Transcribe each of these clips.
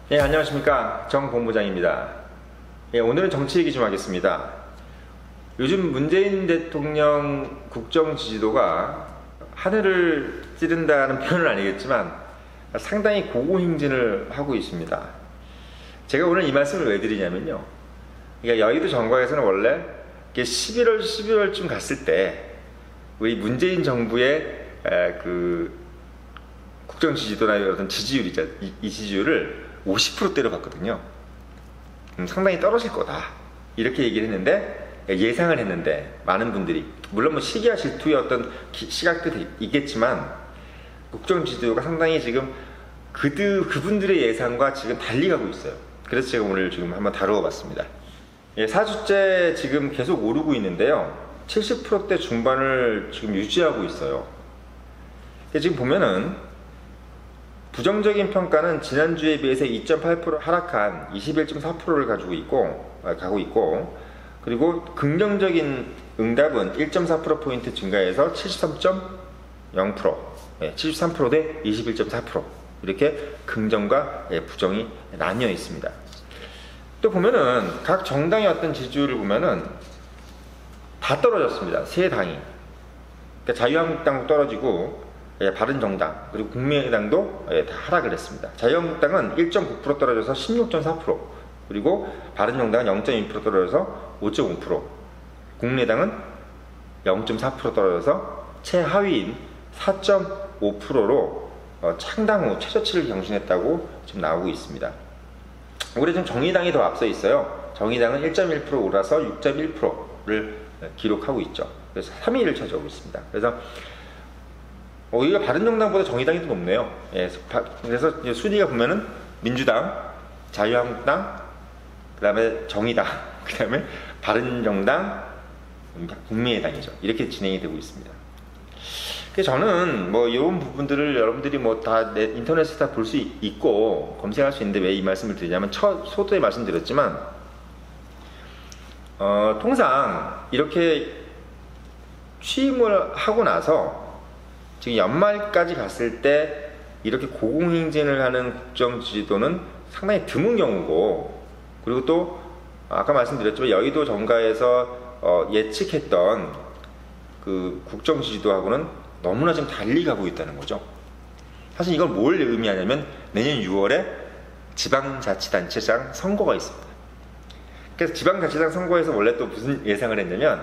예, 안녕하십니까. 정 본부장입니다. 예, 오늘은 정치 얘기 좀 하겠습니다. 요즘 문재인 대통령 국정 지지도가 하늘을 찌른다는 표현은 아니겠지만 상당히 고공행진을 하고 있습니다. 제가 오늘 이 말씀을 왜 드리냐면요. 그러니까 여의도 정가에서는 원래 11월, 12월쯤 갔을 때 우리 문재인 정부의 그 국정 지지도나 어떤 지지율이죠. 이 지지율을 50%대로 봤거든요. 상당히 떨어질 거다. 이렇게 얘기를 했는데, 예상을 했는데, 많은 분들이, 물론 뭐 시기와 질투의 어떤 시각도 있겠지만, 국정 지지도가 상당히 지금 그분들의 예상과 지금 달리 가고 있어요. 그래서 제가 오늘 지금 한번 다루어 봤습니다. 4주째 지금 계속 오르고 있는데요. 70%대 중반을 지금 유지하고 있어요. 지금 보면은, 부정적인 평가는 지난주에 비해서 2.8% 하락한 21.4%를 가고 있고, 그리고 긍정적인 응답은 1.4%포인트 증가해서 73.0%, 73% 대 21.4%, 이렇게 긍정과 부정이 나뉘어 있습니다. 또 보면은 각 정당의 어떤 지지율을 보면은 다 떨어졌습니다. 세 당이. 그러니까 자유한국당 떨어지고, 바른정당 그리고 국민의당도 다 하락을 했습니다. 자유한국당은 1.9% 떨어져서 16.4%, 그리고 바른정당은 0.2% 떨어져서 5.5%, 국민의당은 0.4% 떨어져서 최하위인 4.5%로 창당 후 최저치를 경신했다고 지금 나오고 있습니다. 올해 지금 정의당이 더 앞서 있어요. 정의당은 1.1% 올라서 6.1%를 기록하고 있죠. 그래서 3위를 차지하고 있습니다. 그래서 오히려 바른정당보다 정의당이 더 높네요. 그래서 순위가 보면은 민주당, 자유한국당, 그 다음에 정의당, 그 다음에 바른정당, 국민의당이죠. 이렇게 진행이 되고 있습니다. 그래서 저는 뭐 이런 부분들을 여러분들이 뭐 다 인터넷에 다 볼 수 있고 검색할 수 있는데 왜 이 말씀을 드리냐면 소도에 말씀드렸지만 통상 이렇게 취임을 하고 나서 지금 연말까지 갔을 때 이렇게 고공행진을 하는 국정 지지도는 상당히 드문 경우고, 그리고 또 아까 말씀드렸지만 여의도 정가에서 예측했던 그 국정 지지도하고는 너무나 좀 달리 가고 있다는 거죠. 사실 이건 뭘 의미하냐면 내년 6월에 지방자치단체장 선거가 있습니다. 그래서 지방자치장 선거에서 원래 또 무슨 예상을 했냐면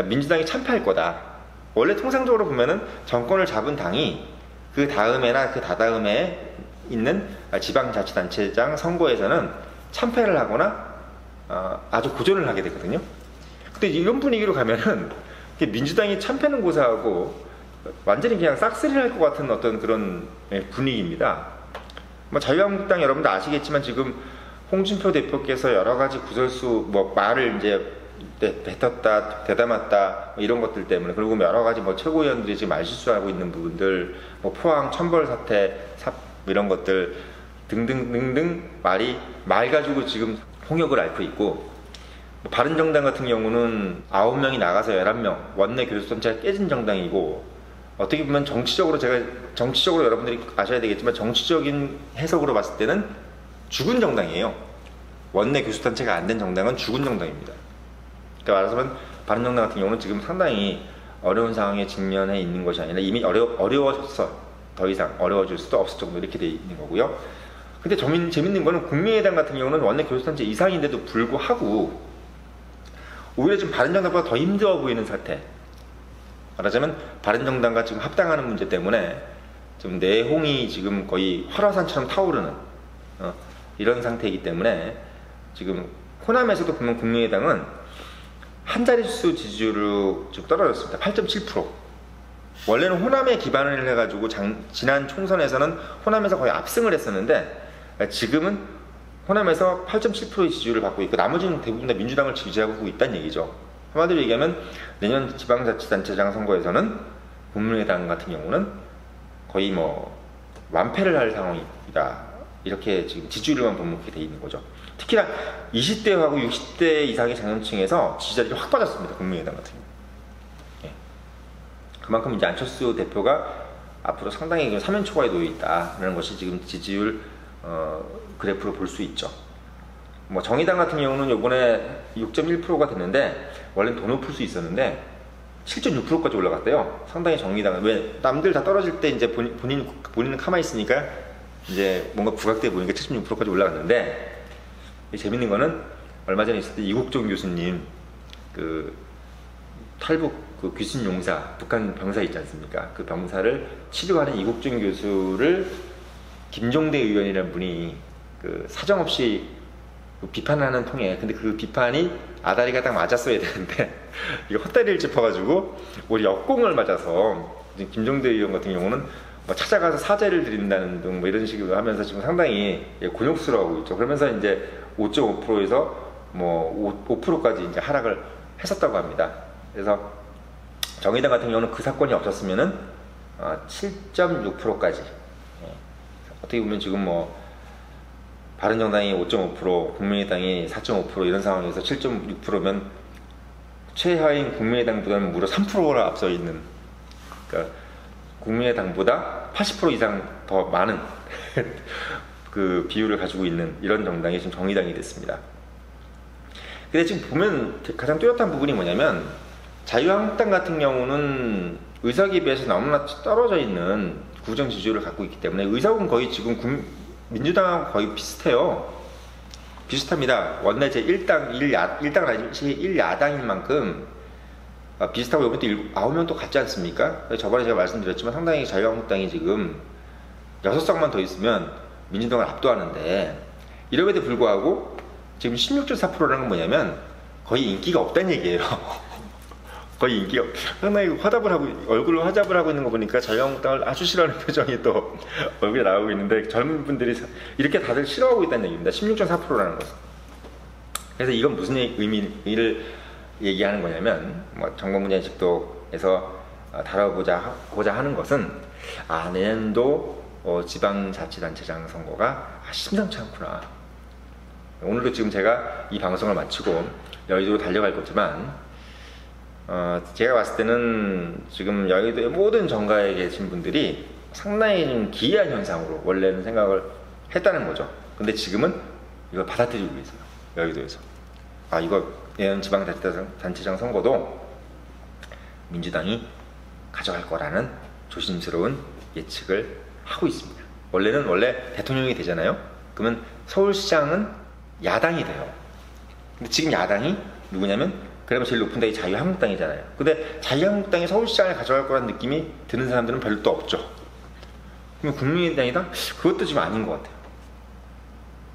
민주당이 참패할 거다. 원래 통상적으로 보면은 정권을 잡은 당이 그 다음에나 그 다다음에 있는 지방자치단체장 선거에서는 참패를 하거나 아주 고전을 하게 되거든요. 근데 이런 분위기로 가면은 민주당이 참패는 고사하고 완전히 그냥 싹쓸이를 할 것 같은 어떤 그런 분위기입니다. 뭐 자유한국당 여러분도 아시겠지만 지금 홍준표 대표께서 여러 가지 구설수 말을 이제 뱉었다, 대담았다, 이런 것들 때문에, 그리고 여러 가지 최고위원들이 지금 말실수하고 있는 부분들, 포항 천벌 사태, 이런 것들 등등등등 말 가지고 지금 홍역을 앓고 있고, 바른정당 같은 경우는 9명이 나가서 11명, 원내 교섭단체가 깨진 정당이고, 어떻게 보면 정치적으로 여러분들이 아셔야 되겠지만 정치적인 해석으로 봤을 때는 죽은 정당이에요. 원내 교섭단체가 안 된 정당은 죽은 정당입니다. 그러니까 말하자면 바른정당 같은 경우는 지금 상당히 어려운 상황에 직면해 있는 것이 아니라 이미 어려워졌어. 더 이상 어려워질 수도 없을 정도 이렇게 돼 있는 거고요. 근데 재밌는 거는 국민의당 같은 경우는 원내 교섭단체 이상인데도 불구하고 오히려 지금 바른정당보다 더 힘들어 보이는 사태. 말하자면 바른정당과 지금 합당하는 문제 때문에 지금 내홍이 지금 거의 활화산처럼 타오르는 이런 상태이기 때문에 지금 호남에서도 보면 국민의당은 한 자릿수 지지율로 좀 떨어졌습니다. 8.7%. 원래는 호남에 기반을 해가지고 지난 총선에서는 호남에서 거의 압승을 했었는데 지금은 호남에서 8.7%의 지지율을 받고 있고 나머지는 대부분 다 민주당을 지지하고 있다는 얘기죠. 한마디로 얘기하면 내년 지방자치단체장 선거에서는 국민의당 같은 경우는 거의 완패를 할 상황이다. 이렇게 지금 지지율만 보면 그렇게 돼 있는 거죠. 특히나 20대하고 60대 이상의 장년층에서 지지자들이 확 빠졌습니다. 국민의당 같은 경우. 그만큼 이제 안철수 대표가 앞으로 상당히 3연 초과에 놓여 있다라는 것이 지금 지지율 그래프로 볼 수 있죠. 뭐 정의당 같은 경우는 요번에 6.1%가 됐는데 원래는 더 높을 수 있었는데 7.6%까지 올라갔대요. 상당히 정의당은 왜 남들 다 떨어질 때 이제 본인은 가만히 있으니까 이제 뭔가 부각돼 보니까 7.6%까지 올라갔는데 재밌는 거는 얼마 전에 있었던 이국종 교수님 그 탈북 그 귀순 용사 북한 병사 있지 않습니까? 그 병사를 치료하는 이국종 교수를 김종대 의원이라는 분이 그 사정없이 그 비판하는 통에 근데 그 비판이 아다리가 딱 맞았어야 되는데 이거 헛다리를 짚어가지고 우리 역공을 맞아서 김종대 의원 같은 경우는 뭐 찾아가서 사죄를 드린다는 등 뭐 이런 식으로 하면서 지금 상당히 곤욕스러워하고 있죠. 그러면서 이제 5.5%에서 뭐 5%까지 이제 하락을 했었다고 합니다. 그래서 정의당 같은 경우는 그 사건이 없었으면은 7.6%까지 어떻게 보면 지금 뭐 바른정당이 5.5%, 국민의당이 4.5% 이런 상황에서 7.6%면 최하인 국민의당보다는 무려 3%를 앞서 있는, 그러니까 국민의당보다 80% 이상 더 많은 그 비율을 가지고 있는 이런 정당이 지금 정의당이 됐습니다. 근데 지금 보면 가장 뚜렷한 부분이 뭐냐면 자유한국당 같은 경우는 의석에 비해서 너무나 떨어져 있는 구정 지지율을 갖고 있기 때문에 의석은 거의 지금 민주당하고 거의 비슷해요. 비슷합니다. 원내 제1당 1야당인 만큼 비슷하고 여기 또 9명 또 같지 않습니까? 저번에 제가 말씀드렸지만 상당히 자유한국당이 지금 6석만 더 있으면 민주당을 압도하는데 이럼에도 불구하고 지금 16.4%라는 건 뭐냐면 거의 인기가 없다는 얘기예요. 거의 인기가 상당히 화답을 하고 얼굴로 화답을 하고 있는 거 보니까 자유한국당을 아주 싫어하는 표정이 또 얼굴에 나오고 있는데 젊은 분들이 이렇게 다들 싫어하고 있다는 얘기입니다. 16.4%라는 것은. 그래서 이건 무슨 의미를 얘기하는 거냐면 뭐 정보문제집도에서 다뤄보자 하는 것은 내년도 지방자치단체장 선거가 심상치 않구나. 오늘도 지금 제가 이 방송을 마치고 여의도로 달려갈 거지만 제가 봤을 때는 지금 여의도의 모든 정가에 계신 분들이 상당히 좀 기이한 현상으로 원래는 생각을 했다는 거죠. 근데 지금은 이걸 받아들이고 있어요. 여의도에서. 이거 내년 지방자치단체장 선거도 민주당이 가져갈 거라는 조심스러운 예측을 하고 있습니다. 원래 대통령이 되잖아요. 그러면 서울시장은 야당이 돼요. 근데 지금 야당이 누구냐면 그러면 제일 높은 당이 자유한국당이잖아요. 근데 자유한국당이 서울시장을 가져갈 거라는 느낌이 드는 사람들은 별로 또 없죠. 그럼 국민의당이다? 그것도 지금 아닌 것 같아요.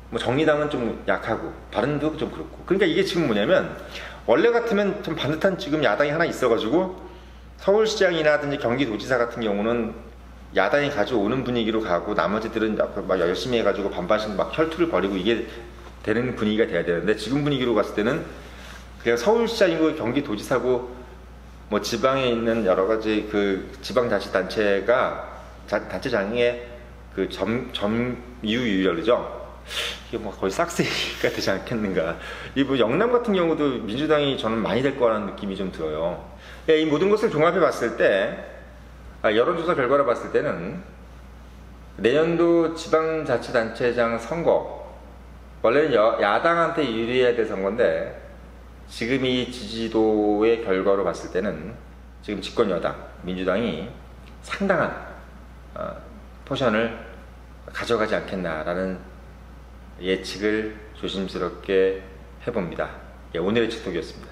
뭐 정의당은 좀 약하고 바른도 좀 그렇고. 그러니까 이게 지금 뭐냐면 원래 같으면 좀 반듯한 지금 야당이 하나 있어가지고 서울시장이라든지 경기도지사 같은 경우는 야당이 가져오는 분위기로 가고 나머지들은 막 열심히 해가지고 반반씩 막 혈투를 벌이고 이게 되는 분위기가 돼야 되는데 지금 분위기로 갔을 때는 그냥 서울시장이고 경기도지사고 뭐 지방에 있는 여러 가지 그 지방자치단체가 단체장의 그 점유율이죠. 이게 뭐 거의 싹쓸이가 되지 않겠는가. 이 뭐 영남 같은 경우도 민주당이 저는 많이 될 거라는 느낌이 좀 들어요. 이 모든 것을 종합해 봤을 때 여론조사 결과를 봤을 때는 내년도 지방자치단체장 선거 원래는 야당한테 유리해야 될 선거인데 지금 이 지지도의 결과로 봤을 때는 지금 집권여당 민주당이 상당한 포션을 가져가지 않겠나라는 예측을 조심스럽게 해봅니다. 오늘의 칙톡이었습니다.